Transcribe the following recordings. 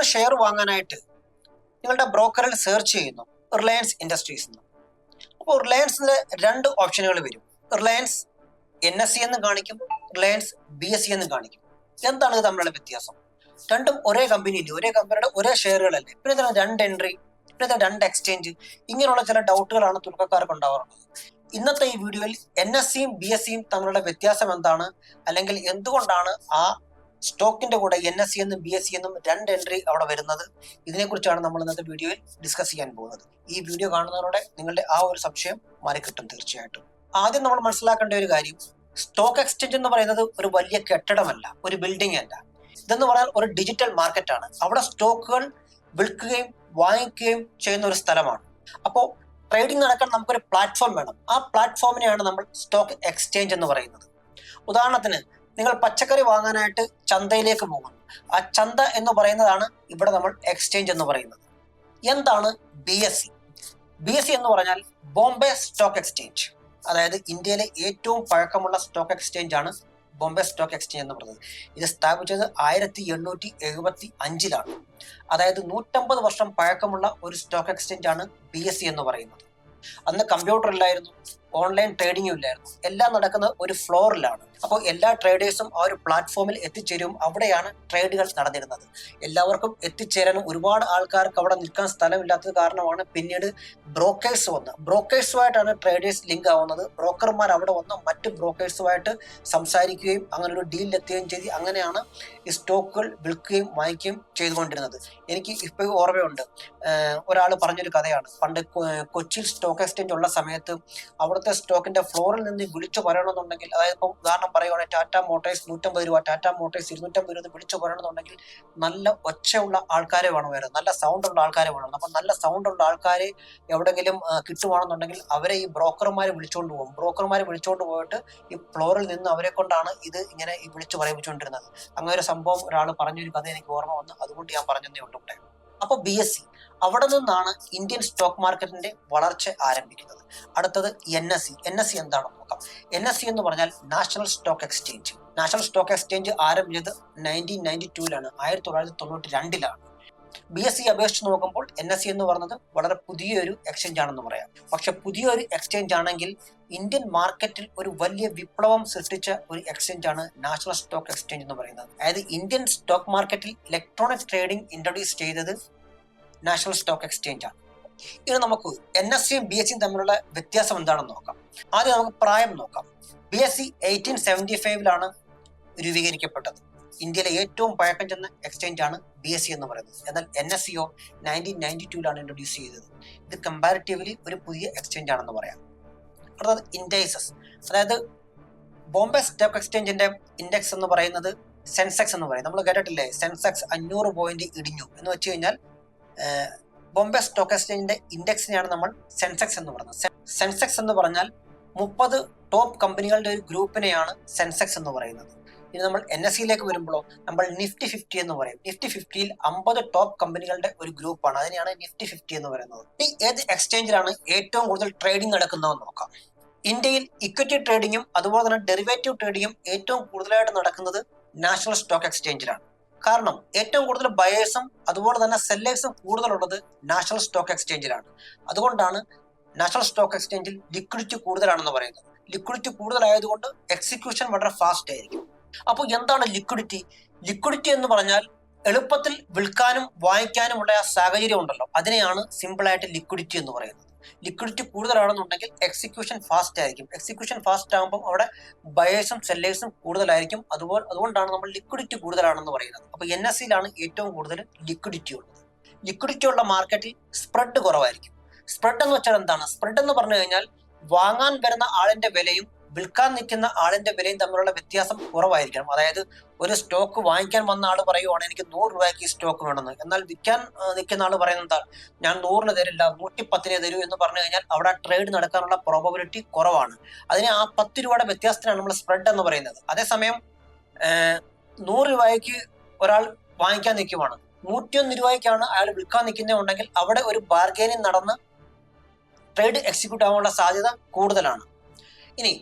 നിങ്ങളൊരു ഷെയർ വാങ്ങാനായിട്ട് നിങ്ങളുടെ ബ്രോക്കറിൽ സെർച്ച് ചെയ്യുന്നു റിലയൻസ് ഇൻഡസ്ട്രീസ് എന്ന്. അപ്പോൾ റിലയൻസിന്റെ രണ്ട് ഓപ്ഷനുകൾ വരും. റിലയൻസ് NSE എന്ന് കാണിക്കും, റിലയൻസ് BSE എന്ന് കാണിക്കും. എന്താണ് ഇത് തമ്മിലുള്ള വ്യത്യാസം? രണ്ടും ഒരേ കമ്പനിയില്ലേ, ഒരേ കമ്പനിയുടെ ഒരേ ഷെയറുകളല്ലേ, പിന്നെ ഇതിന് രണ്ട് എൻട്രി, പിന്നെ ഇതിന് രണ്ട് എക്സ്ചേഞ്ച്, ഇങ്ങനെയുള്ള ചില ഡൗട്ടുകളാണ് തുടക്കക്കാർക്ക് ഉണ്ടാവാറുള്ളത്. ഇന്നത്തെ ഈ വീഡിയോയിൽ NSEയും BSEയും തമ്മിലുള്ള വ്യത്യാസം എന്താണ്, അല്ലെങ്കിൽ എന്തുകൊണ്ടാണ് ആ സ്റ്റോക്കിന്റെ കൂടെ NSE എന്നും BSE എന്നും രണ്ട് എൻട്രി അവിടെ വരുന്നത്, ഇതിനെക്കുറിച്ചാണ് നമ്മൾ ഇന്നത്തെ വീഡിയോയിൽ ഡിസ്കസ് ചെയ്യാൻ പോകുന്നത്. ഈ വീഡിയോ കാണുന്നതോടെ നിങ്ങളുടെ ആ ഒരു സംശയം മാറിക്കിട്ടും തീർച്ചയായിട്ടും. ആദ്യം നമ്മൾ മനസ്സിലാക്കേണ്ട ഒരു കാര്യം, സ്റ്റോക്ക് എക്സ്ചേഞ്ച് എന്ന് പറയുന്നത് ഒരു വലിയ കെട്ടിടമല്ല, ഒരു ബിൽഡിംഗ് അല്ല. ഇതെന്ന് പറഞ്ഞാൽ ഒരു ഡിജിറ്റൽ മാർക്കറ്റാണ്. അവിടെ സ്റ്റോക്കുകൾ വിൽക്കുകയും വാങ്ങിക്കുകയും ചെയ്യുന്ന ഒരു സ്ഥലമാണ്. അപ്പോൾ ട്രേഡിംഗ് നടക്കാൻ നമുക്കൊരു പ്ലാറ്റ്ഫോം വേണം. ആ പ്ലാറ്റ്ഫോമിനെയാണ് നമ്മൾ സ്റ്റോക്ക് എക്സ്ചേഞ്ച് എന്ന് പറയുന്നത്. ഉദാഹരണത്തിന്, നിങ്ങൾ പച്ചക്കറി വാങ്ങാനായിട്ട് ചന്തയിലേക്ക് പോകുന്നു. ആ ചന്ത എന്ന് പറയുന്നതാണ് ഇവിടെ നമ്മൾ എക്സ്ചേഞ്ച് എന്ന് പറയുന്നത്. എന്താണ് BSE? BSE എന്ന് പറഞ്ഞാൽ ബോംബെ സ്റ്റോക്ക് എക്സ്ചേഞ്ച്. അതായത് ഇന്ത്യയിലെ ഏറ്റവും പഴക്കമുള്ള സ്റ്റോക്ക് എക്സ്ചേഞ്ച് ആണ് ബോംബെ സ്റ്റോക്ക് എക്സ്ചേഞ്ച് എന്ന് പറയുന്നത്. ഇത് സ്ഥാപിച്ചത് 1875-ലാണ്. അതായത് 150 വർഷം പഴക്കമുള്ള ഒരു സ്റ്റോക്ക് എക്സ്ചേഞ്ച് ആണ് BSE എന്ന് പറയുന്നത്. അന്ന് കമ്പ്യൂട്ടർ ഇല്ലായിരുന്നു, ഓൺലൈൻ ട്രേഡിംഗും ഇല്ലായിരുന്നു. എല്ലാം നടക്കുന്നത് ഒരു ഫ്ലോറിലാണ്. അപ്പോൾ എല്ലാ ട്രേഡേഴ്സും ആ ഒരു പ്ലാറ്റ്ഫോമിൽ എത്തിച്ചേരും. അവിടെയാണ് ട്രേഡുകൾ നടന്നിരുന്നത്. എല്ലാവർക്കും എത്തിച്ചേരാനും ഒരുപാട് ആൾക്കാർക്ക് അവിടെ നിൽക്കാൻ സ്ഥലമില്ലാത്തത് കാരണമാണ് പിന്നീട് ബ്രോക്കേഴ്സ് വന്ന്, ബ്രോക്കേഴ്സുമായിട്ടാണ് ട്രേഡേഴ്സ് ലിങ്ക് ആവുന്നത്. ബ്രോക്കർമാർ അവിടെ വന്ന് മറ്റ് ബ്രോക്കേഴ്സുമായിട്ട് സംസാരിക്കുകയും അങ്ങനെ ഒരു ഡീലിലെത്തുകയും ചെയ്ത് അങ്ങനെയാണ് ഈ സ്റ്റോക്കുകൾ വിൽക്കുകയും വാങ്ങിക്കുകയും ചെയ്തുകൊണ്ടിരുന്നത്. എനിക്ക് ഇപ്പോൾ ഓർമ്മയുണ്ട്, ഒരാൾ പറഞ്ഞൊരു കഥയാണ്. പണ്ട് കൊച്ചിയിൽ സ്റ്റോക്ക് എക്സ്ചേഞ്ച് ഉള്ള സമയത്ത് അവിടുത്തെ സ്റ്റോക്കിന്റെ ഫ്ലോറിൽ നിന്ന് വിളിച്ചു പറയണമെന്നുണ്ടെങ്കിൽ, അതായത് ഇപ്പം ഉദാഹരണം പറയുവാണെങ്കിൽ ടാറ്റ മോട്ടോഴ്സ് 150 രൂപ, ടാറ്റ മോട്ടോഴ്സ് 250 രൂപ വിളിച്ചു പറയണമെന്നുണ്ടെങ്കിൽ നല്ല ഒച്ചയുള്ള ആൾക്കാരെ വേണമായിരുന്നു, നല്ല സൗണ്ട് ഉള്ള ആൾക്കാരെ വേണം. അപ്പം നല്ല സൗണ്ട് ഉള്ള ആൾക്കാരെ എവിടെയെങ്കിലും കിട്ടുവാണെന്നുണ്ടെങ്കിൽ അവരെ ഈ ബ്രോക്കർമാരെ വിളിച്ചുകൊണ്ട് പോകും. ബ്രോക്കർമാരെ വിളിച്ചുകൊണ്ട് പോയിട്ട് ഈ ഫ്ലോറിൽ നിന്ന് അവരെ കൊണ്ടാണ് ഇത് ഇങ്ങനെ വിളിച്ചു പറയിപ്പിച്ചുകൊണ്ടിരുന്നത്. അങ്ങനെ ഒരു സംഭവം ഒരാൾ പറഞ്ഞൊരു കഥ എനിക്ക് ഓർമ്മ വന്നു, അതുകൊണ്ട് ഞാൻ പറഞ്ഞതേ ഉള്ളൂ ഇവിടെ. അപ്പോൾ BSE, അവിടെ നിന്നാണ് ഇന്ത്യൻ സ്റ്റോക്ക് മാർക്കറ്റിന്റെ വളർച്ച ആരംഭിക്കുന്നത്. അടുത്തത് NSE. NSE എന്താണെന്ന് നോക്കാം. NSE എന്ന് പറഞ്ഞാൽ national stock exchange. National stock exchange ആരംഭിച്ചത് 1992-ലാണ്, 1992-ലാണ്. BSE അപേക്ഷിച്ച് നോക്കുമ്പോൾ NSE എന്ന് പറയുന്നത് വളരെ പുതിയൊരു എക്സ്ചേഞ്ച് ആണെന്ന് പറയാം. പക്ഷെ പുതിയൊരു എക്സ്ചേഞ്ച് ആണെങ്കിൽ ഇന്ത്യൻ മാർക്കറ്റിൽ ഒരു വലിയ വിപ്ലവം സൃഷ്ടിച്ച ഒരു എക്സ്ചേഞ്ച് ആണ് നാഷണൽ സ്റ്റോക്ക് എക്സ്ചേഞ്ച് എന്ന് പറയുന്നത്. അതായത് ഇന്ത്യൻ സ്റ്റോക്ക് മാർക്കറ്റിൽ ഇലക്ട്രോണിക് ട്രേഡിംഗ് ഇൻട്രൊഡ്യൂസ് ചെയ്തത് നാഷണൽ സ്റ്റോക്ക് എക്സ്ചേഞ്ച് ആണ്. ഇനി നമുക്ക് NSEയും BSEയും തമ്മിലുള്ള വ്യത്യാസം എന്താണെന്ന് നോക്കാം. ആദ്യം നമുക്ക് പ്രായം നോക്കാം. BSE 1875-ലാണ് രൂപീകരിക്കപ്പെട്ടത്. ഇന്ത്യയിലെ ഏറ്റവും പഴക്കം ചെന്ന എക്സ്ചേഞ്ച് ആണ് BSE എന്ന് പറയുന്നത്. എന്നാൽ NSEയോ 1992-ലാണ് ഇൻട്രൊഡ്യൂസ് ചെയ്തത്. ഇത് കമ്പാരിറ്റീവ്ലി ഒരു പുതിയ എക്സ്ചേഞ്ച് ആണെന്ന് പറയാം. അടുത്തത് ഇൻഡെക്സസ്. അതായത് ബോംബെ സ്റ്റോക്ക് എക്സ്ചേഞ്ചിന്റെ ഇൻഡെക്സ് എന്ന് പറയുന്നത് സെൻസെക്സ് എന്ന് പറയും. നമ്മൾ കേട്ടിട്ടില്ലേ, സെൻസെക്സ് 500 പോയിന്റ് ഇടിഞ്ഞു എന്ന് വെച്ച് കഴിഞ്ഞാൽ ബോംബെ സ്റ്റോക്ക് എക്സ്ചേഞ്ചിന്റെ ഇൻഡെക്സിനെയാണ് നമ്മൾ സെൻസെക്സ് എന്ന് പറയുന്നത്. സെൻസെക്സ് എന്ന് പറഞ്ഞാൽ 30 ടോപ്പ് കമ്പനികളുടെ ഒരു ഗ്രൂപ്പിനെയാണ് സെൻസെക്സ് എന്ന് പറയുന്നത്. ഇനി നമ്മൾ NSEയിലേക്ക് വരുമ്പോഴോ നമ്മൾ നിഫ്റ്റി 50 എന്ന് പറയും. നിഫ്റ്റി 50-ൽ 50 ടോപ്പ് കമ്പനികളുടെ ഒരു ഗ്രൂപ്പാണ്, അതിനെയാണ് നിഫ്റ്റി 50 എന്ന് പറയുന്നത്. ഈ ഏത് എക്സ്ചേഞ്ചിലാണ് ഏറ്റവും കൂടുതൽ ട്രേഡിംഗ് നടക്കുന്നതെന്ന് നോക്കാം. ഇന്ത്യയിൽ ഇക്വിറ്റി ട്രേഡിങ്ങും അതുപോലെ തന്നെ ഡെറിവേറ്റീവ് ട്രേഡിങ്ങും ഏറ്റവും കൂടുതലായിട്ട് നടക്കുന്നത് നാഷണൽ സ്റ്റോക്ക് എക്സ്ചേഞ്ചിലാണ്. കാരണം ഏറ്റവും കൂടുതൽ ബയേഴ്സും അതുപോലെ തന്നെ സെല്ലേഴ്സും കൂടുതലുള്ളത് നാഷണൽ സ്റ്റോക്ക് എക്സ്ചേഞ്ചിലാണ്. അതുകൊണ്ടാണ് നാഷണൽ സ്റ്റോക്ക് എക്സ്ചേഞ്ചിൽ ലിക്വിഡിറ്റി കൂടുതലാണെന്ന് പറയുന്നത്. ലിക്വിഡിറ്റി കൂടുതലായതുകൊണ്ട് എക്സിക്യൂഷൻ വളരെ ഫാസ്റ്റ് ആയിരിക്കും. അപ്പോൾ എന്താണ് ലിക്വിഡിറ്റി? ലിക്വിഡിറ്റി എന്ന് പറഞ്ഞാൽ എളുപ്പത്തിൽ വിൽക്കാനും വാങ്ങിക്കാനുമുള്ള ആ സാഹചര്യം ഉണ്ടല്ലോ, അതിനെയാണ് സിമ്പിളായിട്ട് ലിക്വിഡിറ്റി എന്ന് പറയുന്നത്. ലിക്വിഡിറ്റി കൂടുതലാണെന്നുണ്ടെങ്കിൽ എക്സിക്യൂഷൻ ഫാസ്റ്റ് ആയിരിക്കും. എക്സിക്യൂഷൻ ഫാസ്റ്റ് ആകുമ്പോൾ അവിടെ ബയേഴ്സും സെല്ലേഴ്സും കൂടുതലായിരിക്കും. അതുകൊണ്ടാണ് നമ്മൾ ലിക്വിഡിറ്റി കൂടുതലാണെന്ന് പറയുന്നത്. അപ്പോൾ NSEയിലാണ് ഏറ്റവും കൂടുതൽ ലിക്വിഡിറ്റി ഉള്ളത്. ലിക്വിഡിറ്റി ഉള്ള മാർക്കറ്റിൽ സ്പ്രെഡ് കുറവായിരിക്കും. സ്പ്രെഡ് എന്ന് വെച്ചാൽ എന്താണ്? സ്പ്രെഡ് എന്ന് പറഞ്ഞു കഴിഞ്ഞാൽ വാങ്ങാൻ വരുന്ന ആളിന്റെ വിലയും വിൽക്കാൻ നിൽക്കുന്ന ആളിന്റെ വിലയും തമ്മിലുള്ള വ്യത്യാസം കുറവായിരിക്കണം. അതായത് ഒരു സ്റ്റോക്ക് വാങ്ങിക്കാൻ വന്ന ആൾ പറയുവാണ് എനിക്ക് 100 രൂപയ്ക്ക് ഈ സ്റ്റോക്ക് വേണമെന്ന്, എന്നാൽ വിൽക്കാൻ നിൽക്കുന്ന ആൾ പറയുന്നത് എന്താ, ഞാൻ 100-ന് തരില്ല 110-ന് തരൂ എന്ന് പറഞ്ഞു കഴിഞ്ഞാൽ അവിടെ ട്രേഡ് നടക്കാനുള്ള പ്രോബബിലിറ്റി കുറവാണ്. അതിന് ആ 10 രൂപയുടെ വ്യത്യാസത്തിനാണ് നമ്മൾ സ്പ്രെഡ് എന്ന് പറയുന്നത്. അതേസമയം 100 രൂപയ്ക്ക് ഒരാൾ വാങ്ങിക്കാൻ നിൽക്കുവാണ്, 101 രൂപയ്ക്കാണ് അയാൾ വിൽക്കാൻ നിൽക്കുന്നുണ്ടെങ്കിൽ അവിടെ ഒരു ബാർഗെയിനിങ് നടന്ന് ട്രേഡ് എക്സിക്യൂട്ട് ആവാനുള്ള സാധ്യത കൂടുതലാണ്. ഇനി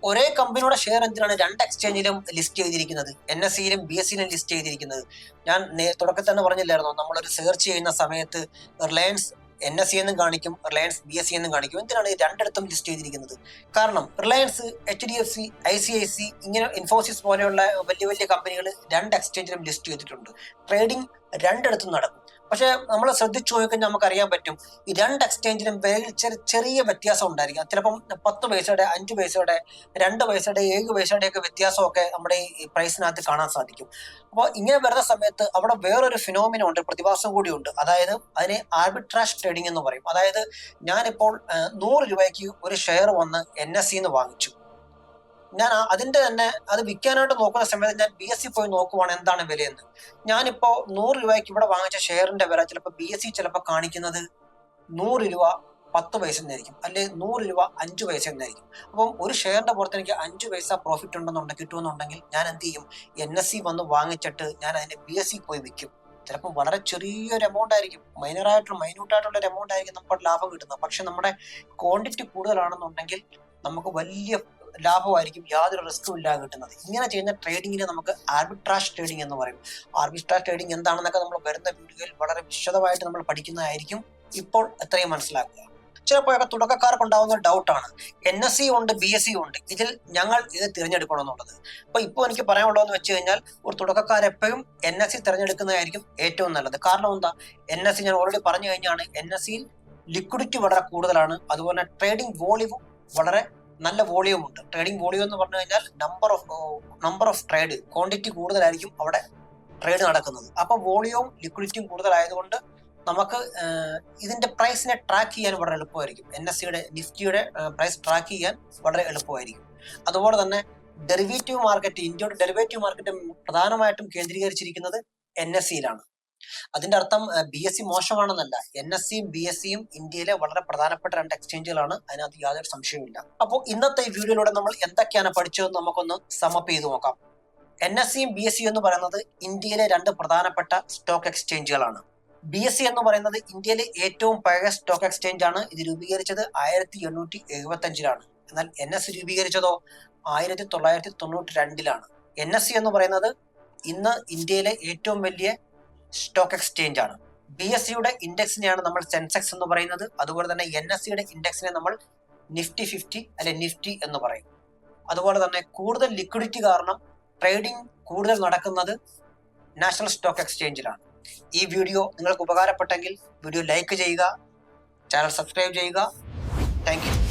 ഒരേ കമ്പനിയുടെ ഷെയർ എന്തിനാണ് രണ്ട് എക്സ്ചേഞ്ചിലും ലിസ്റ്റ് ചെയ്തിരിക്കുന്നത്, NSEയിലും BSEയിലും ലിസ്റ്റ് ചെയ്തിരിക്കുന്നത്? ഞാൻ തുടക്കത്തിൽ തന്നെ പറഞ്ഞില്ലായിരുന്നോ, നമ്മളൊരു സെർച്ച് ചെയ്യുന്ന സമയത്ത് റിലയൻസ് NSE എന്നും കാണിക്കും, റിലയൻസ് BSE എന്നും കാണിക്കും. എന്തിനാണ് ഈ രണ്ടിടത്തും ലിസ്റ്റ് ചെയ്തിരിക്കുന്നത്? കാരണം റിലയൻസ്, HDFC, ICICI, ഇങ്ങനെ ഇൻഫോസിസ് പോലെയുള്ള വലിയ വലിയ കമ്പനികൾ രണ്ട് എക്സ്ചേഞ്ചിലും ലിസ്റ്റ് ചെയ്തിട്ടുണ്ട്. ട്രേഡിംഗ് രണ്ടിടത്തും നടക്കും. പക്ഷെ നമ്മൾ ശ്രദ്ധിച്ചു നോക്കിക്കഴിഞ്ഞാൽ നമുക്കറിയാൻ പറ്റും, ഈ രണ്ട് എക്സ്ചേഞ്ചിലും വിലയിൽ ചെറിയ വ്യത്യാസം ഉണ്ടായിരിക്കും. ചിലപ്പം 10 പൈസയുടെ, 5 പൈസയുടെ, 2 പൈസയുടെ, 7 പൈസയുടെ ഒക്കെ വ്യത്യാസമൊക്കെ നമ്മുടെ ഈ പ്രൈസിനകത്ത് കാണാൻ സാധിക്കും. അപ്പോൾ ഇങ്ങനെ വരുന്ന സമയത്ത് അവിടെ വേറൊരു ഫിനോമിന ഉണ്ട്, പ്രതിഭാസം കൂടിയുണ്ട്. അതായത് അതിനെ ആർബിട്രാജ് ട്രേഡിംഗ് എന്ന് പറയും. അതായത് ഞാനിപ്പോൾ 100 രൂപയ്ക്ക് ഒരു ഷെയർ വന്ന് NSEന്ന് വാങ്ങിച്ചു. ഞാൻ അതിന്റെ തന്നെ അത് വിൽക്കാനായിട്ട് നോക്കുന്ന സമയത്ത് ഞാൻ BSE പോയി നോക്കുവാണ് എന്താണ് വിലയെന്ന്. ഞാനിപ്പോ 100 രൂപയ്ക്ക് ഇവിടെ വാങ്ങിച്ച ഷെയറിന്റെ വില ചിലപ്പോൾ BSE ചിലപ്പോൾ കാണിക്കുന്നത് 100 രൂപ 10 പൈസ എന്നായിരിക്കും, അല്ലെങ്കിൽ 100 രൂപ 5 പൈസ എന്നായിരിക്കും. അപ്പം ഒരു ഷെയറിന്റെ പുറത്ത് എനിക്ക് 5 പൈസ പ്രോഫിറ്റ് കിട്ടുമെന്നുണ്ടെങ്കിൽ ഞാൻ എന്ത് ചെയ്യും? NSE വന്ന് വാങ്ങിച്ചിട്ട് ഞാൻ അതിന്റെ BSE പോയി വിൽക്കും. ചിലപ്പോൾ വളരെ ചെറിയൊരു എമൗണ്ട് ആയിരിക്കും, മൈന്യൂട്ടായിട്ടുള്ള ഒരു എമൗണ്ട് ആയിരിക്കും നമുക്ക് ലാഭം കിട്ടുന്നത്. പക്ഷെ നമ്മുടെ ക്വാണ്ടിറ്റി കൂടുതലാണെന്നുണ്ടെങ്കിൽ നമുക്ക് വലിയ ലാഭമായിരിക്കും, യാതൊരു റിസ്ക്കും ഇല്ലാതെ കിട്ടുന്നത്. ഇങ്ങനെ ചെയ്യുന്ന ട്രേഡിങ്ങിനെ നമുക്ക് ആർബിട്രാജ് ട്രേഡിംഗ് എന്ന് പറയും. ആർബിട്രാജ് ട്രേഡിംഗ് എന്താണെന്നൊക്കെ നമ്മൾ വരുന്ന വീഡിയോയിൽ വളരെ വിശദമായിട്ട് നമ്മൾ പഠിക്കുന്നതായിരിക്കും. ഇപ്പോൾ എത്രയും മനസ്സിലാക്കുക. ചിലപ്പോഴൊക്കെ തുടക്കക്കാർക്ക് ഉണ്ടാവുന്ന ഡൗട്ടാണ്, NSE ഉണ്ട്, BSE ഉണ്ട്, ഇതിൽ ഞങ്ങൾ ഇത് തിരഞ്ഞെടുക്കണം എന്നുള്ളത്. ഇപ്പോൾ എനിക്ക് പറയാനുള്ളതെന്ന് വെച്ച് കഴിഞ്ഞാൽ, ഒരു തുടക്കക്കാരെപ്പോഴും NSE തിരഞ്ഞെടുക്കുന്നതായിരിക്കും ഏറ്റവും നല്ലത്. കാരണം എന്താ? NSE ഞാൻ ഓൾറെഡി പറഞ്ഞു കഴിഞ്ഞാണ്, NSEയിൽ ലിക്വിഡിറ്റി വളരെ കൂടുതലാണ്. അതുപോലെ ട്രേഡിംഗ് വോളിയം വളരെ നല്ല വോളിയം ഉണ്ട്. ട്രേഡിംഗ് വോളിയം എന്ന് പറഞ്ഞു കഴിഞ്ഞാൽ നമ്പർ ഓഫ് ട്രേഡ്, ക്വാണ്ടിറ്റി കൂടുതലായിരിക്കും അവിടെ ട്രേഡ് നടക്കുന്നത്. അപ്പൊ വോളിയവും ലിക്വിഡിറ്റിയും കൂടുതലായതുകൊണ്ട് നമുക്ക് ഇതിന്റെ പ്രൈസിനെ ട്രാക്ക് ചെയ്യാൻ വളരെ എളുപ്പമായിരിക്കും. NSEയുടെ, നിഫ്റ്റിയുടെ പ്രൈസ് ട്രാക്ക് ചെയ്യാൻ വളരെ എളുപ്പമായിരിക്കും. അതുപോലെ തന്നെ ഡെറിവേറ്റീവ് മാർക്കറ്റ്, ഇന്ത്യയുടെ ഡെറിവേറ്റീവ് മാർക്കറ്റ് പ്രധാനമായിട്ടും കേന്ദ്രീകരിച്ചിരിക്കുന്നത് NSEയിലാണ്. അതിന്റെ അർത്ഥം BSE മോശമാണെന്നല്ല. NSEയും BSEയും ഇന്ത്യയിലെ വളരെ പ്രധാനപ്പെട്ട രണ്ട് എക്സ്ചേഞ്ചുകളാണ്, അതിനകത്ത് യാതൊരു സംശയവുമില്ല. അപ്പോൾ ഇന്നത്തെ ഈ വീഡിയോയിലൂടെ നമ്മൾ എന്തൊക്കെയാണ് പഠിച്ചതെന്ന് നമുക്കൊന്ന് സമപ്പ് ചെയ്ത് നോക്കാം. NSEയും BSEയും എന്ന് പറയുന്നത് ഇന്ത്യയിലെ രണ്ട് പ്രധാനപ്പെട്ട സ്റ്റോക്ക് എക്സ്ചേഞ്ചുകളാണ്. BSE എന്ന് പറയുന്നത് ഇന്ത്യയിലെ ഏറ്റവും പഴയ സ്റ്റോക്ക് എക്സ്ചേഞ്ച് ആണ്. ഇത് രൂപീകരിച്ചത് 1875-ലാണ്. എന്നാൽ NSE രൂപീകരിച്ചതോ 1992-ലാണ്. NSE എന്ന് പറയുന്നത് ഇന്ന് ഇന്ത്യയിലെ ഏറ്റവും വലിയ സ്റ്റോക്ക് എക്സ്ചേഞ്ച് ആണ്. BSEയുടെ ഇൻഡെക്സിനെയാണ് നമ്മൾ സെൻസെക്സ് എന്ന് പറയുന്നത്. അതുപോലെ തന്നെ NSEയുടെ ഇൻഡെക്സിനെ നമ്മൾ നിഫ്റ്റി 50 അല്ലെ നിഫ്റ്റി എന്ന് പറയും. അതുപോലെ തന്നെ കൂടുതൽ ലിക്വിഡിറ്റി കാരണം ട്രേഡിംഗ് കൂടുതൽ നടക്കുന്നത് നാഷണൽ സ്റ്റോക്ക് എക്സ്ചേഞ്ചിലാണ്. ഈ വീഡിയോ നിങ്ങൾക്ക് ഉപകാരപ്പെട്ടെങ്കിൽ വീഡിയോ ലൈക്ക് ചെയ്യുക, ചാനൽ സബ്സ്ക്രൈബ് ചെയ്യുക. Thank you.